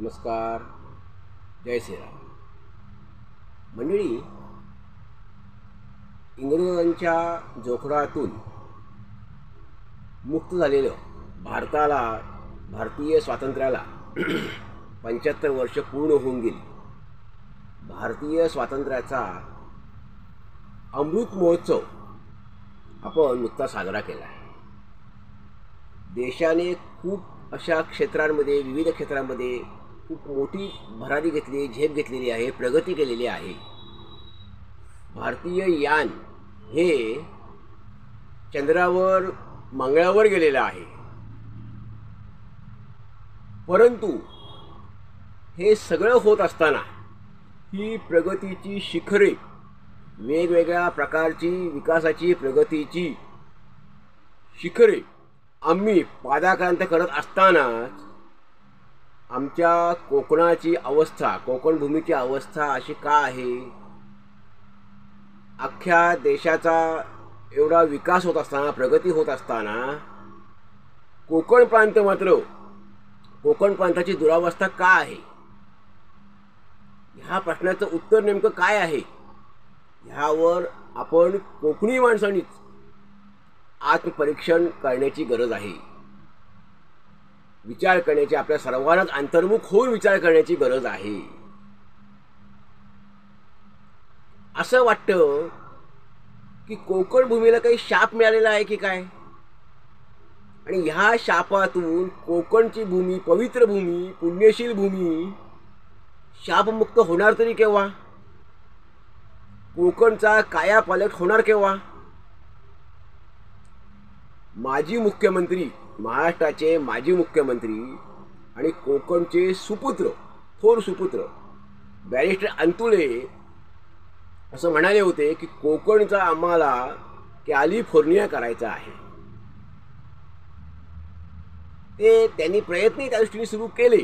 नमस्कार. जय श्रीराम. मंडळी, इंग्रजांच्या जोखडातून मुक्त झालेलं भारतीय स्वातंत्र्याला 75 वर्ष पूर्ण होऊन गेली. भारतीय स्वातंत्र्याचा अमृत महोत्सव आपण नुकताच साजरा केला आहे. देशाने खूप अशा क्षेत्रांमध्ये, विविध क्षेत्रांमध्ये खूप मोठी भरारी घेतली, झेप घेतलेली आहे, प्रगती केलेली आहे. भारतीय यान हे चंद्रावर, मंगळावर गेलेलं आहे. परंतु हे सगळं होत असताना ही प्रगतीची शिखरे, वेगवेगळ्या प्रकारची विकासाची, प्रगतीची शिखरे आम्ही पादाक्रांत करत असतानाच आमच्या कोकणाची अवस्था, कोकण भूमीची अवस्था अशी का आहे? अख्ख्या देशाचा एवढा विकास होत असताना, प्रगती होत असताना कोकण प्रांत मात्र, कोकण प्रांताची दुरावस्था का आहे? ह्या प्रश्नाचं उत्तर नेमकं काय आहे? ह्यावर आपण कोकणी माणसांनीच आत्मपरीक्षण करण्याची गरज आहे. विचार करण्याची, आपल्या सर्वांनाच अंतर्मुख होऊन विचार करण्याची गरज आहे. असं वाटतं की कोकण भूमीला काही शाप मिळालेला आहे की काय? आणि ह्या शापातून कोकणची भूमी, पवित्र भूमी, पुण्यशील भूमी शापमुक्त होणार तरी केव्हा? कोकणचा कायापालट होणार केव्हा? माजी मुख्यमंत्री, महाराष्ट्राचे माजी मुख्यमंत्री आणि कोकणचे सुपुत्र, थोर सुपुत्र बॅरिस्टर अंतुले असं म्हणाले होते की कोकणचा आम्हाला कॅलिफोर्निया करायचा आहे. ते त्यांनी प्रयत्न त्या दृष्टीने सुरू केले,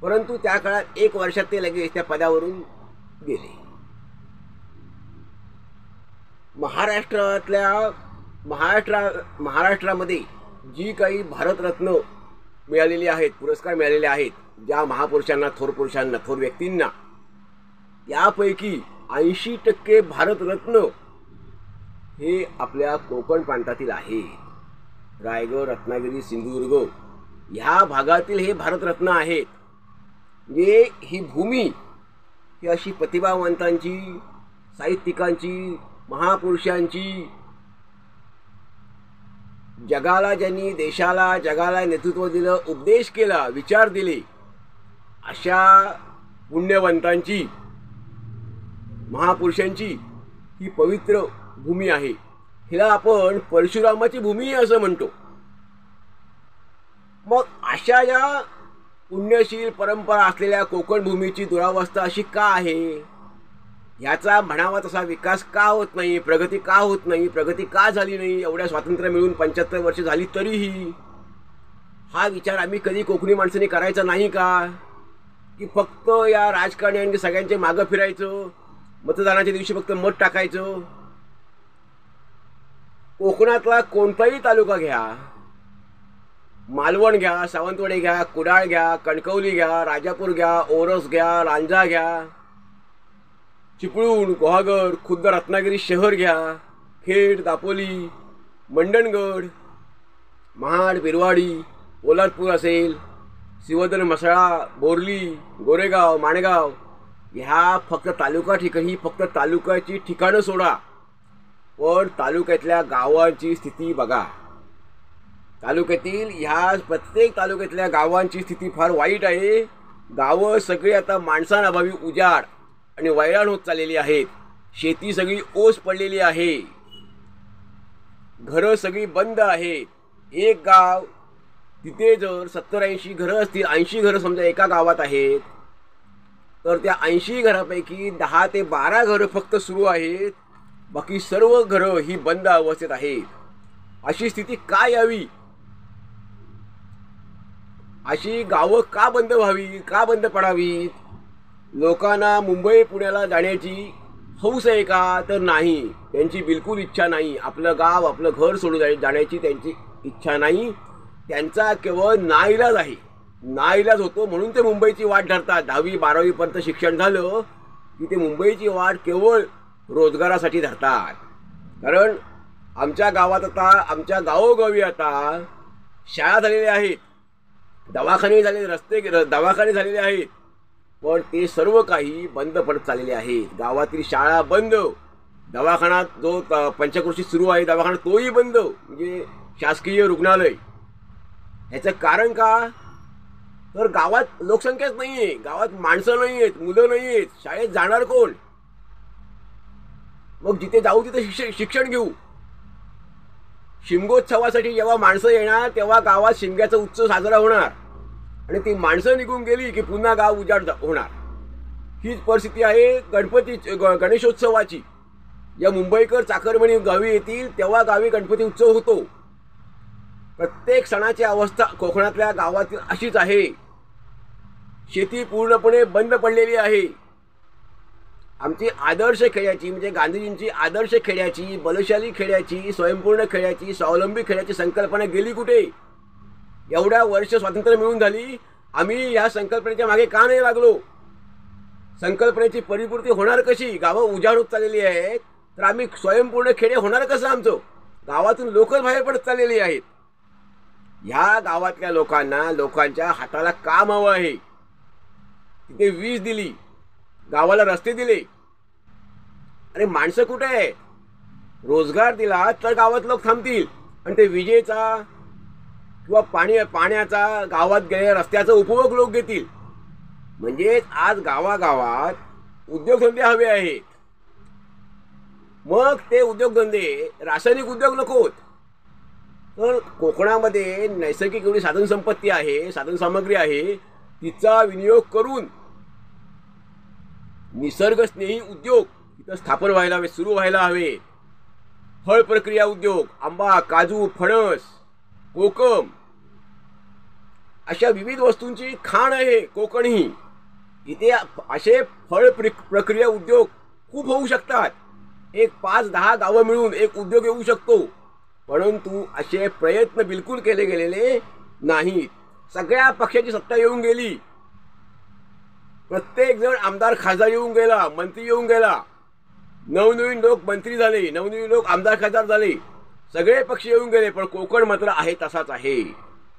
परंतु त्या काळात 1 वर्षात ते लगेच त्या पदावरून गेले. महाराष्ट्रामध्ये जी काही भारतरत्न मिळालेली आहेत, पुरस्कार मिळालेले आहेत ज्या महापुरुषांना, थोर पुरुषांना, थोर व्यक्तींना, त्यापैकी 80% भारतरत्न हे आपल्या कोकण प्रांतातील आहेत. रायगड, रत्नागिरी, सिंधुदुर्ग ह्या भागातील हे भारतरत्न आहेत. म्हणजे ही भूमी ही अशी प्रतिभावंतांची, साहित्यिकांची, महापुरुषांची, जगाला, ज्यांनी देशाला, जगाला नेतृत्व दिलं, उपदेश केला, विचार दिले, अशा पुण्यवंतांची, महापुरुषांची ही पवित्र भूमी आहे. हिला आपण परशुरामाची भूमी असं म्हणतो. मग अशा या पुण्यशील परंपरा असलेल्या कोकण भूमीची दुरावस्था अशी का आहे? ह्याचा म्हणावा तसा विकास का होत नाही? प्रगती का होत नाही? प्रगती का झाली नाही? एवढ्या स्वातंत्र्य मिळून 75 वर्ष झाली तरीही हा विचार आम्ही कधी कोकणी माणसांनी करायचा नाही का? की फक्त या राजकारण्यांनी सगळ्यांचे मागं फिरायचं, मतदानाच्या दिवशी फक्त मत टाकायचं? कोकणातला कोणताही तालुका घ्या, मालवण घ्या, सावंतवाडी घ्या, कुडाळ घ्या, कणकवली घ्या, राजापूर घ्या, ओरस घ्या, लांजा घ्या, चिपळूण, गुहागर, खुद्द रत्नागिरी शहर घ्या, खेड, दापोली, मंडणगड, महाड, बिरवाडी, पोलादपूर असेल, सिवदन, मसाळा, बोरली, गोरेगाव, माणगाव, ह्या फक्त तालुका ठिकाणी, फक्त तालुक्याची ठिकाणं सोडा, पण तालुक्यातल्या गावांची स्थिती बघा. तालुक्यातील ह्या प्रत्येक तालुक्यातल्या गावांची स्थिती फार वाईट आहे. गावं सगळी आता माणसांअभावी उजाड आणि वैराण होत चाललेली आहेत. शेती सगळी ओस पडलेली आहे. घरं सगळी बंद आहेत. एक गाव, तिथे जर 70-80 घरं असतील, 80 घरं समजा एका गावात आहेत, तर त्या 80 घरापैकी 10 ते 12 घरं फक्त सुरू आहेत. बाकी सर्व घरं ही बंद अवस्थेत आहेत. अशी स्थिती का यावी? अशी गावं का बंद व्हावी, का बंद पडावीत? लोकांना मुंबई, पुण्याला जाण्याची हौस आहे का? तर नाही, त्यांची बिलकुल इच्छा नाही. आपलं गाव, आपलं घर सोडून जाण्याची त्यांची इच्छा नाही. त्यांचा केवळ नाईलाज आहे. नाईलाज होतो म्हणून ते मुंबईची वाट धरतात. 10वी 12वी पर्यंत शिक्षण झालं की ते मुंबईची वाट केवळ रोजगारासाठी धरतात. कारण आमच्या गावात आता, आमच्या गावोगावी आता शाळा झालेल्या आहेत, दवाखाने झाले, दवाखाने झालेले आहेत, पण ते सर्व काही बंद पडत चाललेले आहेत. गावातील शाळा बंद, दवाखाना जो पंचक्रोशीत सुरू आहे दवाखाना तोही बंद, म्हणजे शासकीय रुग्णालय. ह्याचं कारण का? तर गावात लोकसंख्याच नाही आहे, गावात माणसं नाही आहेत, मुलं नाही आहेत, शाळेत जाणार कोण? मग जिथे जाऊ तिथे शिक्षण घेऊ. शिमगोत्सवासाठी जेव्हा माणसं येणार तेव्हा गावात शिमग्याचा उत्सव साजरा होणार आणि ती माणसं निघून गेली की पुन्हा गाव उजाड होणार. हीच परिस्थिती आहे गणेशोत्सवाची. या मुंबईकर चाकरमणी गावी येतील तेव्हा गावी गणपती उत्सव होतो. प्रत्येक सणाची अवस्था कोकणातल्या गावातील अशीच आहे. शेती पूर्णपणे बंद पडलेली आहे. आमची आदर्श खेड्याची, म्हणजे गांधीजींची आदर्श खेड्याची, बलशाली खेड्याची, स्वयंपूर्ण खेड्याची, स्वावलंबी खेड्याची संकल्पना गेली कुठे? एवढ्या वर्ष स्वातंत्र्य मिळून झाली, आम्ही या संकल्पनेच्या मागे का नाही लागलो? संकल्पनेची परिपूर्ती होणार कशी? गावं उजाड होत चाललेली आहेत, तर आम्ही स्वयंपूर्ण खेडे होणार कसं आमचं? गावातून लोकच बाहेर पडत चाललेली आहेत. ह्या गावातल्या लोकांच्या हाताला काम हवं आहे. तिथे वीज दिली, गावाला रस्ते दिले, अरे माणसं कुठे आहे? रोजगार दिला तर गावात लोक थांबतील आणि ते विजेचा किंवा पाण्याचा गावात गेल्या रस्त्याचा उपभोग लोक घेतील. म्हणजेच आज गावागावात उद्योगधंदे हवे आहेत. मग ते उद्योगधंदे रासायनिक उद्योग नकोत. तर कोकणामध्ये नैसर्गिक एवढी साधनसंपत्ती आहे, साधनसामग्री आहे, तिचा विनियोग करून निसर्गस्नेही उद्योग तिथं स्थापन व्हायला हवे, सुरू व्हायला हवे. फळ प्रक्रिया उद्योग, आंबा, काजू, फणस, कोकम अशा विविध वस्तूंची खाण आहे कोकण ही. इथे असे फळ प्रक्रिया उद्योग खूप होऊ शकतात. एक 5-10 गावं मिळून एक उद्योग येऊ शकतो. परंतु असे प्रयत्न बिलकुल केले गेलेले नाहीत. सगळ्या पक्षाची सत्ता येऊन गेली, प्रत्येक जण आमदार खासदार येऊन गेला, मंत्री येऊन गेला, नवनवीन लोक मंत्री झाले, नवनवीन लोक आमदार खासदार झाले, सगळे पक्ष येऊन गेले, पण कोकण मात्र आहे तसाच आहे.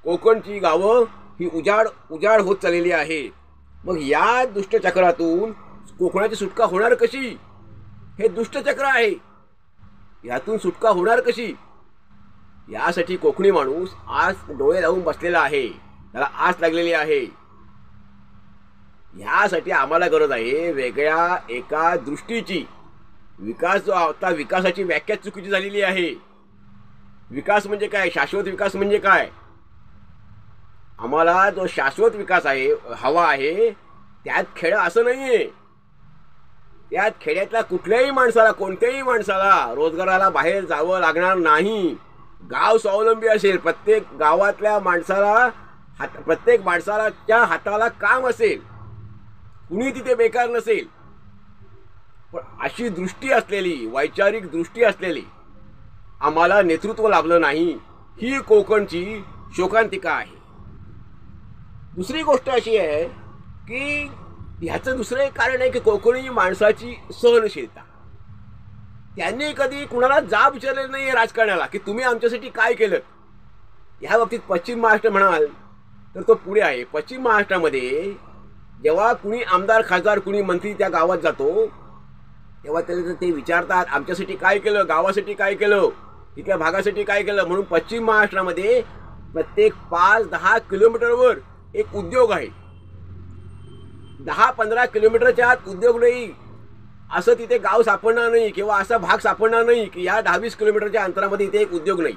कोकणची गावं ही उजाड होत चाललेली आहे. मग या दुष्टचक्रातून कोकणाची सुटका होणार कशी? हे दुष्टचक्र आहे, यातून सुटका होणार कशी? यासाठी कोकणी माणूस आज डोळे लावून बसलेला आहे, त्याला आस लागलेली आहे. ह्यासाठी आम्हाला गरज आहे वेगळ्या एका दृष्टीची. विकास जो आता, विकासाची व्याख्या चुकीची झालेली आहे. विकास म्हणजे काय? शाश्वत विकास म्हणजे काय? आम्हाला जो शाश्वत विकास आहे हवा आहे, त्यात खेड असं नाहीये. त्यात खेड्यातल्या कुठल्याही माणसाला, कोणत्याही माणसाला रोजगाराला बाहेर जावं लागणार नाही. गाव स्वावलंबी असेल, प्रत्येक गावातल्या माणसाला, प्रत्येक माणसाच्या हाताला काम असेल, कुणी तिथे बेकार नसेल. पण अशी दृष्टी असलेली, वैचारिक दृष्टी असलेली आम्हाला नेतृत्व लाभलं नाही. ही कोकणची शोकांतिका आहे. दुसरी गोष्ट अशी आहे की ह्याचं दुसरं एक कारण आहे की कोकणी माणसाची सहनशीलता. त्यांनी कधी कुणाला जाब विचारलेलं नाही आहे राजकारणाला की तुम्ही आमच्यासाठी काय केलं. ह्या बाबतीत पश्चिम महाराष्ट्र म्हणाल तर तो पुढे आहे. पश्चिम महाराष्ट्रामध्ये जेव्हा कुणी आमदार खासदार कुणी मंत्री त्या गावात जातो तेव्हा त्याला ते विचारतात आमच्यासाठी काय केलं, गावासाठी काय केलं, तिथल्या भागासाठी काय केलं. म्हणून पश्चिम महाराष्ट्रामध्ये प्रत्येक 5-10 किलोमीटरवर एक उद्योग आहे. 10-15 किलोमीटरच्या आत उद्योग नाही असं तिथे गाव सापडणार नाही किंवा असा भाग सापडणार नाही की या 10-20 किलोमीटरच्या अंतरामध्ये इथे एक उद्योग नाही.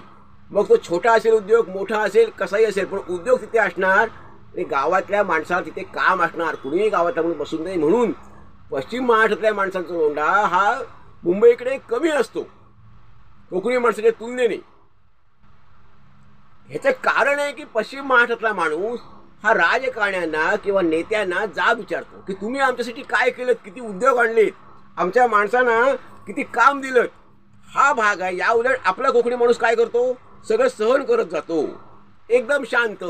मग तो छोटा असेल उद्योग, मोठा असेल, कसाही असेल, पण उद्योग तिथे असणार आणि गावातल्या माणसाला तिथे काम असणार. कुणीही गावात आपण बसून नाही. म्हणून पश्चिम महाराष्ट्रातल्या माणसांचा लोंढा हा मुंबईकडे कमी असतो कोकणी माणसाच्या तुलनेने. ह्याचं कारण आहे की पश्चिम महाराष्ट्रातला माणूस हा राजकारण्यांना किंवा नेत्यांना जाब विचारतो की तुम्ही आमच्यासाठी काय केलं, किती उद्योग आणलेत, आमच्या माणसांना किती काम दिलं. हा भाग आहे. या उलट आपला कोकणी माणूस काय करतो, सगळं सहन करत जातो, एकदम शांत.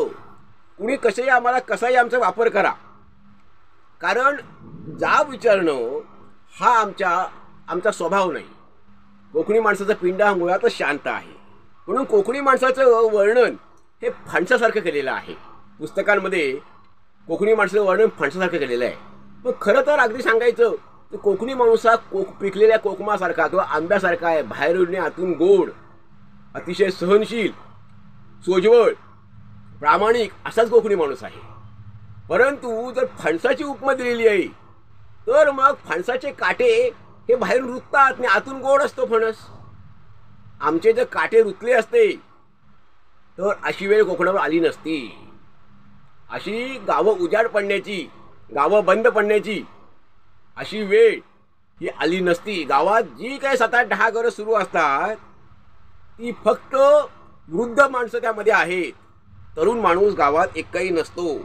कुणी कसेही आम्हाला कसाही आमचा वापर करा, कारण जाब विचारणं हा आमचा स्वभाव नाही. कोकणी माणसाचा पिंड हा मुळातच शांत आहे. म्हणून कोकणी माणसाचं वर्णन हे फणसासारखं केलेलं आहे. पुस्तकांमध्ये कोकणी माणसाचं वर्णन फणसासारखं केलेलं आहे. पण खरं तर अगदी सांगायचं तर कोकणी माणूस हा पिकलेल्या कोकमासारखा किंवा आंब्यासारखा आहे. बाहेरून आतून गोड, अतिशय सहनशील, सोज्वळ, प्रामाणिक असाच कोकणी माणूस आहे. परंतु जर फणसाची उपमा दिलेली आहे तर मग फणसाचे काटे हे बाहेरून रुततात आणि आतून गोड असतो फणस. आमचे जर काटे रुतले असते तर अशी वेळ कोकणावर आली नसती. अशी गावं उजाड पडण्याची, गावं बंद पडण्याची अशी वेळ ही आली नसती. गावात जी काही 7-8-10 घरं सुरू असतात ती फक्त वृद्ध माणसं त्यामध्ये आहेत. तरुण माणूस गावात एकही नसतो.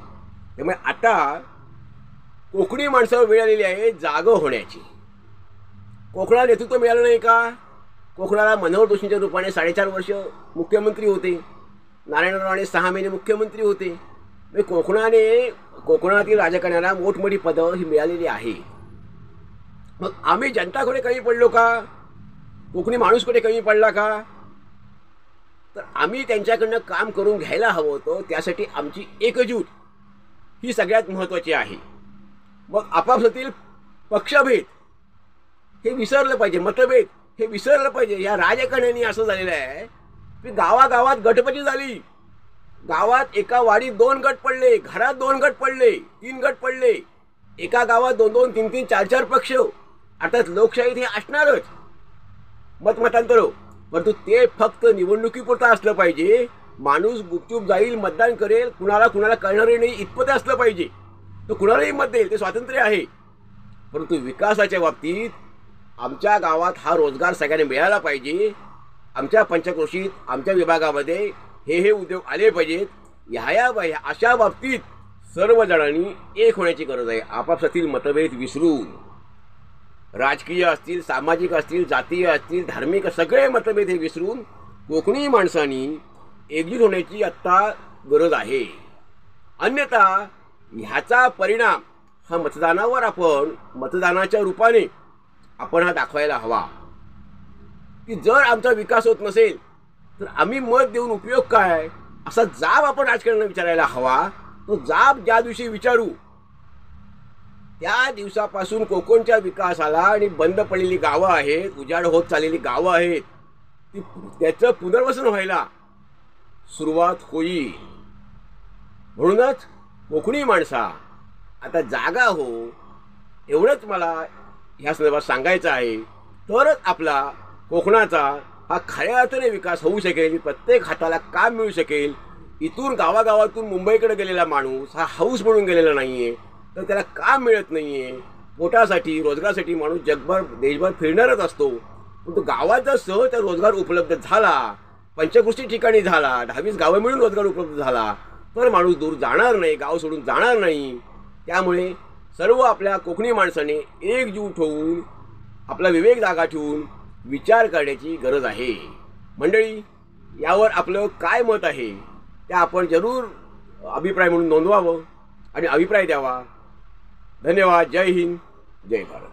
त्यामुळे आता कोकणी माणसावर वेळ आलेली आहे जागं होण्याची. कोकणाला नेतृत्व मिळालं नाही का? कोकणाला मनोहर जोशींच्या रूपाने 4.5 वर्ष मुख्यमंत्री होते. नारायणराव राणे 6 महिने मुख्यमंत्री होते. कोकणातील राजकारण्याला मोठमोठी पदं ही मिळालेली आहे. मग आम्ही जनताकडे कमी पडलो का? कोकणी माणूसकडे कमी पडला का? तर आम्ही त्यांच्याकडनं काम करून घ्यायला हवं होतं. त्यासाठी आमची एकजूट ही सगळ्यात महत्त्वाची आहे. मग आपापसातील पक्षभेद हे विसरलं पाहिजे, मतभेद हे विसरलं पाहिजे. या राजकारण्याने असं झालेलं आहे की गावागावात गटपती झाली. गावात एका वाडीत 2 गट पडले, घरात 2 गट पडले, 3 गट पडले. एका गावात 2-2, 3-3, 4-4 पक्ष. अर्थात लोकशाहीत हे असणारच मतमतांतर, परंतु ते फक्त निवडणुकीपुरतं असलं पाहिजे. माणूस गुपचूप जाईल, मतदान करेल, कुणाला कळणारे नाही इतपत असलं पाहिजे. तो कुणालाही मत देईल, ते स्वातंत्र्य आहे. परंतु विकासाच्या बाबतीत आमच्या गावात हा रोजगार सगळ्यांना मिळाला पाहिजे. आमच्या पंचक्रोशीत, आमच्या विभागामध्ये हे उद्योग आले पाहिजेत. अशा बाबतीत सर्वजणांनी एक होण्याची गरज आहे. आपापसातील मतभेद विसरून, राजकीय असतील, सामाजिक असतील, जातीय असतील, धार्मिक, सगळे मतभेद हे विसरून कोकणी माणसांनी एकजूट होण्याची आत्ता गरज आहे. अन्यथा ह्याचा परिणाम हा मतदानाच्या रूपाने आपण हा दाखवायला हवा की जर आमचा विकास होत नसेल तर आम्ही मत देऊन उपयोग काय, असा जाब आपण राजकारणाला विचारायला हवा. तो जाब ज्या दिवशी विचारू त्या दिवसापासून कोकणच्या विकासाला आणि बंद पडलेली गावं आहेत, उजाड होत चाललेली गावं आहेत, त्याचं पुनर्वसन व्हायला सुरुवात होईल. म्हणूनच कोकणी माणसा आता जागा हो, एवढंच मला ह्या संदर्भात सांगायचं आहे. तरच आपला कोकणाचा हा खऱ्या अर्थाने विकास होऊ शकेल. प्रत्येक हाताला काम मिळू शकेल. इथून गावागावातून मुंबईकडे गेलेला माणूस हा हाऊस म्हणून गेलेला नाही आहे, तर त्याला काम मिळत नाही आहे. पोटासाठी, रोजगारासाठी माणूस जगभर देशभर फिरणारच असतो. परंतु गावात जर सहज रोजगार उपलब्ध झाला, पंचक्रोशी ठिकाणी झाला, 10-20 गावं मिळून रोजगार उपलब्ध झाला तर माणूस दूर जाणार नाही, गाव सोडून जाणार नाही. त्यामुळे सर्व आपल्या कोकणी माणसाने एकजूट होऊन आपला विवेक जागा ठेवून विचार करण्याची गरज आहे. मंडळी, यावर आपलं काय मत आहे ते आपण जरूर अभिप्राय म्हणून नोंदवावं आणि अभिप्राय द्यावा. धन्यवाद. जय हिंद, जय भारत.